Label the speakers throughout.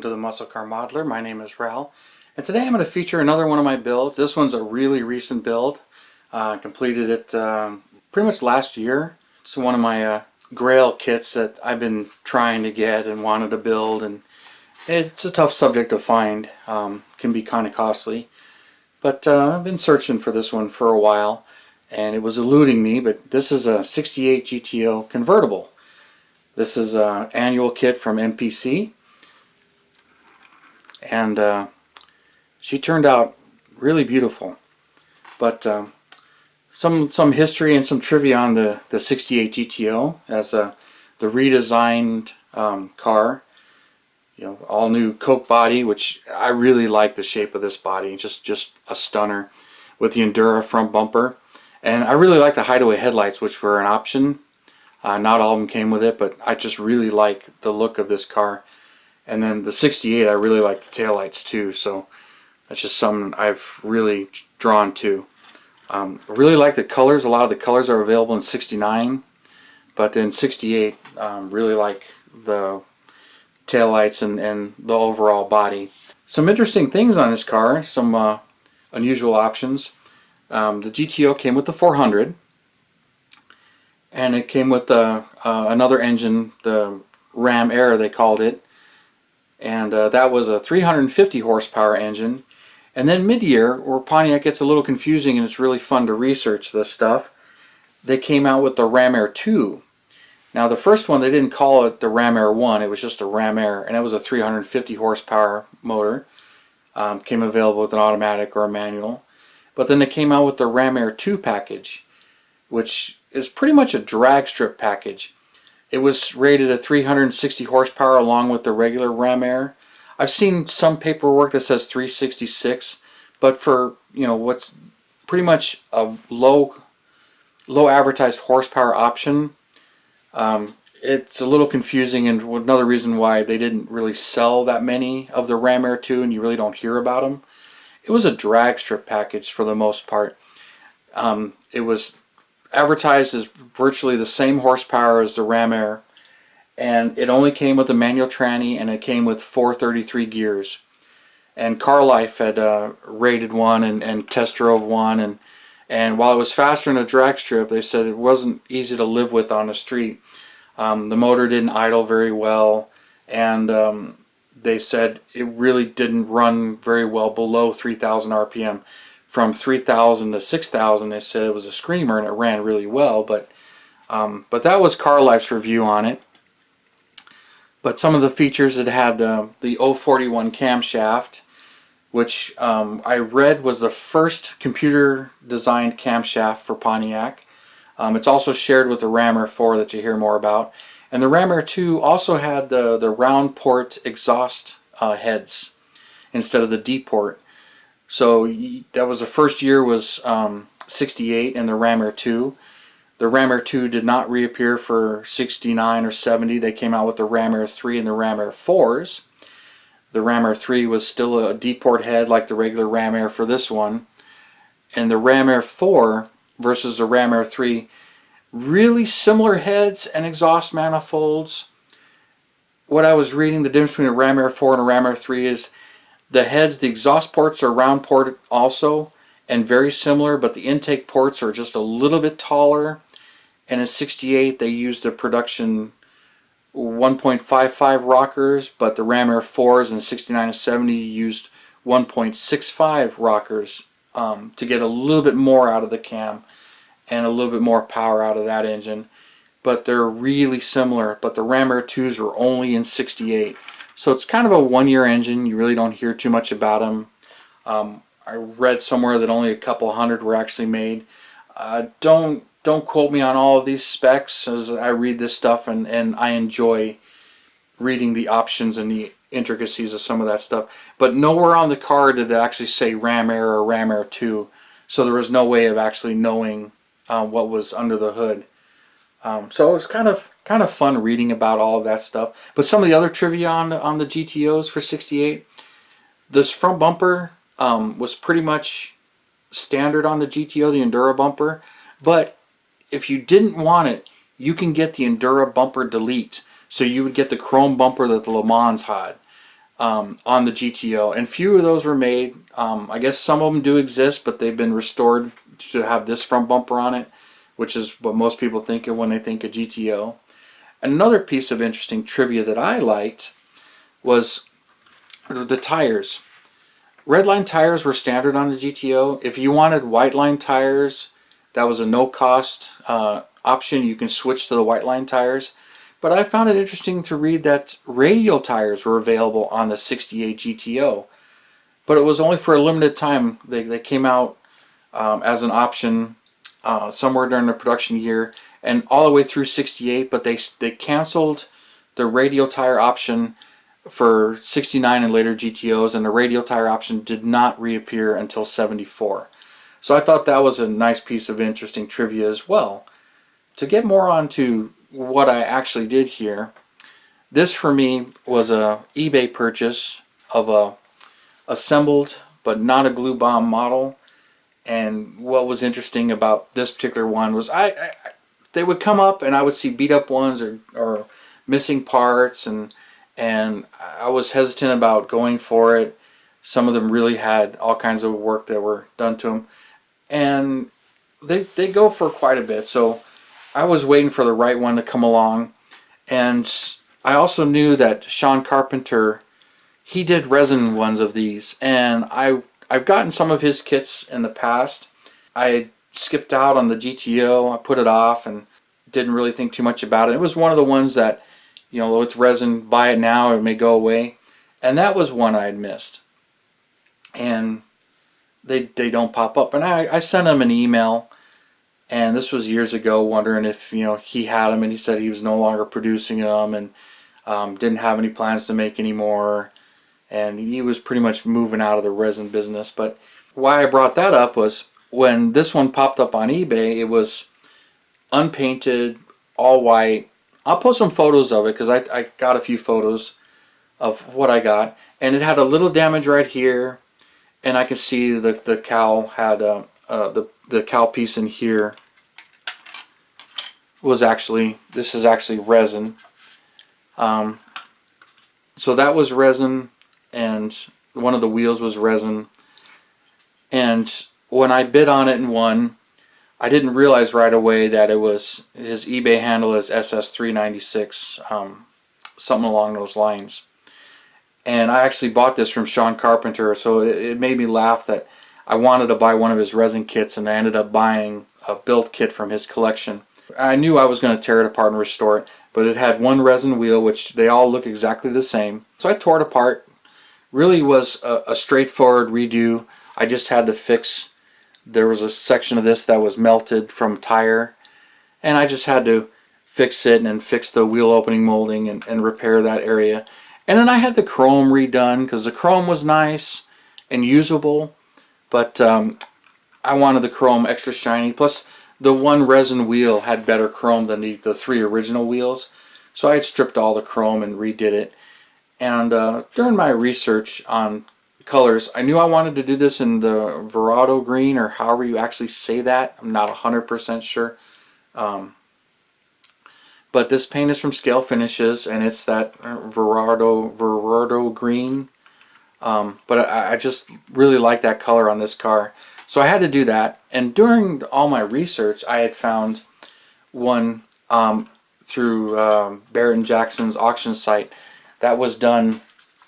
Speaker 1: to the Muscle Car Modeler. My name is Ral, and today I'm going to feature another one of my builds. This one's a really recent build. Completed it pretty much last year. It's one of my Grail kits that I've been trying to get and wanted to build, and it's a tough subject to find. Can be kind of costly, but I've been searching for this one for a while, and it was eluding me. But this is a 68 GTO Convertible. This is an annual kit from MPC, and she turned out really beautiful. But some history and some trivia on the 68 GTO as the redesigned car. You know, all new Coke body, which I really like the shape of this body. Just a stunner with the Endura front bumper, and I really like the hideaway headlights, which were an option. Not all of them came with it, but I just really like the look of this car. And then the 68, I really like the taillights too, so that's just something I've really drawn to. I really like the colors. A lot of the colors are available in 69, but in 68, really like the taillights and the overall body. Some interesting things on this car, some unusual options. The GTO came with the 400. And it came with another engine, the Ram Air they called it, and that was a 350 horsepower engine. And then mid-year, where Pontiac gets a little confusing and it's really fun to research this stuff, they came out with the Ram Air 2. Now the first one, they didn't call it the Ram Air 1, it was just a Ram Air, and it was a 350 horsepower motor. Came available with an automatic or a manual. But then they came out with the Ram Air 2 package, which is pretty much a drag strip package. It was rated at 360 horsepower along with the regular Ram Air. I've seen some paperwork that says 366, but for, you know, what's pretty much a low advertised horsepower option, it's a little confusing, and another reason why they didn't really sell that many of the Ram Air 2 and you really don't hear about them. It was a drag strip package for the most part. It was advertised as virtually the same horsepower as the Ram Air, and it only came with a manual tranny, and it came with 433 gears. And Car Life had rated one and test drove one, and while it was faster than a drag strip, they said it wasn't easy to live with on the street. The motor didn't idle very well, and they said it really didn't run very well below 3,000 RPM. From 3,000 to 6,000, they said it was a screamer and it ran really well, but that was Car Life's review on it. But some of the features, it had the 041 camshaft, which I read was the first computer-designed camshaft for Pontiac. It's also shared with the Ram Air 4 that you hear more about. And the Ram Air 2 also had the round port exhaust heads instead of the D port. So that was the first year was 68 and the Ram Air 2. The Ram Air 2 did not reappear for 69 or 70. They came out with the Ram Air 3 and the Ram Air 4s. The Ram Air 3 was still a D-port head like the regular Ram Air for this one. And the Ram Air 4 versus the Ram Air 3, really similar heads and exhaust manifolds. What I was reading, the difference between a Ram Air 4 and a Ram Air 3 is the heads, the exhaust ports are round ported also and very similar, but the intake ports are just a little bit taller. And in 68 they used the production 1.55 rockers, but the Ram Air 4s in 69 and 70 used 1.65 rockers to get a little bit more out of the cam and a little bit more power out of that engine. But they're really similar, but the Ram Air 2s were only in 68. So it's kind of a one-year engine. You really don't hear too much about them. I read somewhere that only a couple hundred were actually made. Don't quote me on all of these specs, as I read this stuff and I enjoy reading the options and the intricacies of some of that stuff. But nowhere on the car did it actually say Ram Air or Ram Air 2. So there was no way of actually knowing what was under the hood. So it was kind of fun reading about all of that stuff. But some of the other trivia on the GTOs for 68, this front bumper was pretty much standard on the GTO, the Endura bumper. But if you didn't want it, you can get the Endura bumper delete. So you would get the chrome bumper that the Le Mans had. on the GTO, and few of those were made. I guess some of them do exist, but they've been restored to have this front bumper on it, which is what most people think of when they think of GTO. Another piece of interesting trivia that I liked was the tires. Red line tires were standard on the GTO. If you wanted white line tires, that was a no-cost option. You can switch to the white line tires. But I found it interesting to read that radial tires were available on the 68 GTO. But it was only for a limited time. They came out as an option somewhere during the production year and all the way through 68, but they canceled the radial tire option for 69 and later GTOs, and the radial tire option did not reappear until 74. So I thought that was a nice piece of interesting trivia as well. To get more onto what I actually did here, this for me was a eBay purchase of a assembled but not a glue bomb model. And what was interesting about this particular one was they would come up and I would see beat up ones or missing parts, and I was hesitant about going for it. Some of them really had all kinds of work that were done to them, and they go for quite a bit. So I was waiting for the right one to come along, and I also knew that Sean Carpenter, he did resin ones of these, and I've gotten some of his kits in the past. I had skipped out on the GTO. I put it off and didn't really think too much about it. It was one of the ones that, you know, with resin, buy it now, it may go away. And that was one I had missed. And they don't pop up. And I sent him an email, and this was years ago, wondering if, you know, he had them, and he said he was no longer producing them and didn't have any plans to make any more. And he was pretty much moving out of the resin business. But why I brought that up was when this one popped up on eBay, it was unpainted, all white. I'll post some photos of it because I got a few photos of what I got. And it had a little damage right here. And I can see the cowl had the cowl piece in here was actually, this is actually resin. So that was resin, and one of the wheels was resin. And when I bid on it and won, I didn't realize right away that it was, his eBay handle is SS396, something along those lines. And I actually bought this from Sean Carpenter, so it made me laugh that I wanted to buy one of his resin kits, and I ended up buying a build kit from his collection. I knew I was going to tear it apart and restore it, but it had one resin wheel, which they all look exactly the same. So I tore it apart. Really was a straightforward redo. I just had to fix, there was a section of this that was melted from tire, and I just had to fix it and fix the wheel opening molding and repair that area. And then I had the chrome redone because the chrome was nice and usable, but I wanted the chrome extra shiny. Plus the one resin wheel had better chrome than the three original wheels. So I had stripped all the chrome and redid it. And during my research on colors, I knew I wanted to do this in the Verado green, or however you actually say that. I'm not 100% sure. But this paint is from Scale Finishes, and it's that Verado green. But I just really like that color on this car. So I had to do that. And during all my research, I had found one through Barrett & Jackson's auction site that was done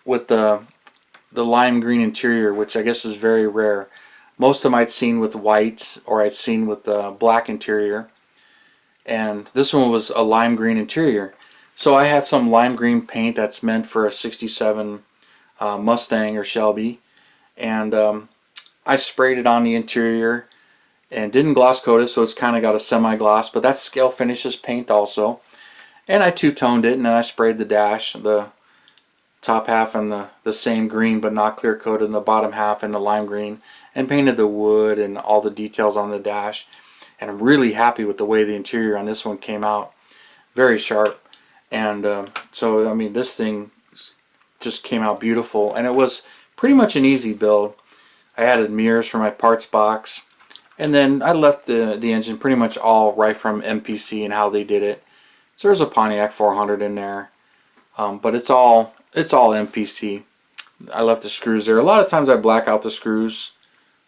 Speaker 1: with the lime green interior, which I guess is very rare. Most of them I'd seen with white, or I'd seen with black interior. And this one was a lime green interior. So I had some lime green paint that's meant for a 67 Mustang or Shelby. And I sprayed it on the interior and didn't gloss coat it, so it's kind of got a semi-gloss, but that's Scale Finishes paint also. And I two-toned it, and then I sprayed the dash, the top half in the same green but not clear coated, and the bottom half in the lime green, and painted the wood and all the details on the dash. And I'm really happy with the way the interior on this one came out. Very sharp. And so, I mean, this thing just came out beautiful, and it was pretty much an easy build. I added mirrors for my parts box, and then I left the engine pretty much all right from MPC and how they did it. So there's a Pontiac 400 in there, but it's all MPC. I left the screws there. A lot of times I black out the screws,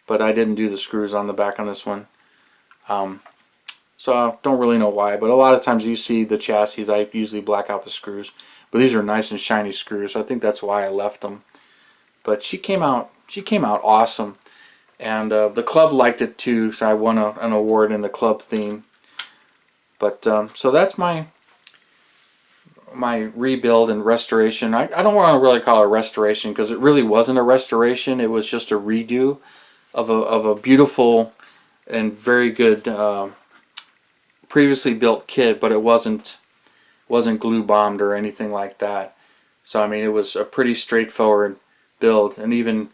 Speaker 1: but I didn't do the screws on the back on this one. So I don't really know why, but a lot of times you see the chassis, I usually black out the screws. But these are nice and shiny screws, so I think that's why I left them. But she came out awesome, and the club liked it too. So I won an award in the club theme. But so that's my rebuild and restoration. I don't want to really call it a restoration because it really wasn't a restoration. It was just a redo of a beautiful and very good previously built kit, but it wasn't glue bombed or anything like that. So I mean, it was a pretty straightforward build, and even,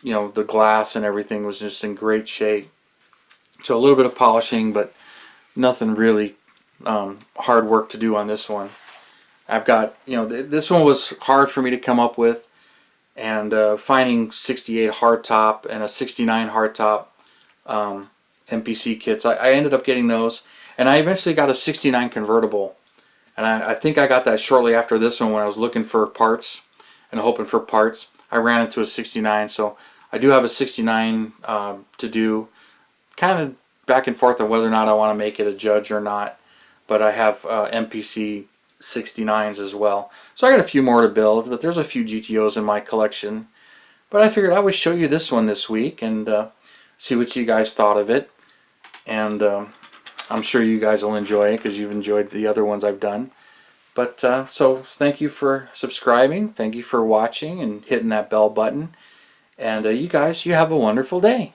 Speaker 1: you know, the glass and everything was just in great shape. So a little bit of polishing, but nothing really hard work to do on this one. I've got, you know, this one was hard for me to come up with, and finding 68 hardtop and a 69 hardtop MPC kits, I ended up getting those, and I eventually got a 69 convertible, and I think I got that shortly after this one when I was looking for parts and hoping for parts. I ran into a 69, so I do have a 69 to do, kind of back and forth on whether or not I want to make it a Judge or not, but I have MPC 69s as well. So I got a few more to build, but there's a few GTOs in my collection. But I figured I would show you this one this week and see what you guys thought of it. And I'm sure you guys will enjoy it because you've enjoyed the other ones I've done. But so thank you for subscribing, thank you for watching and hitting that bell button. And you guys, you have a wonderful day.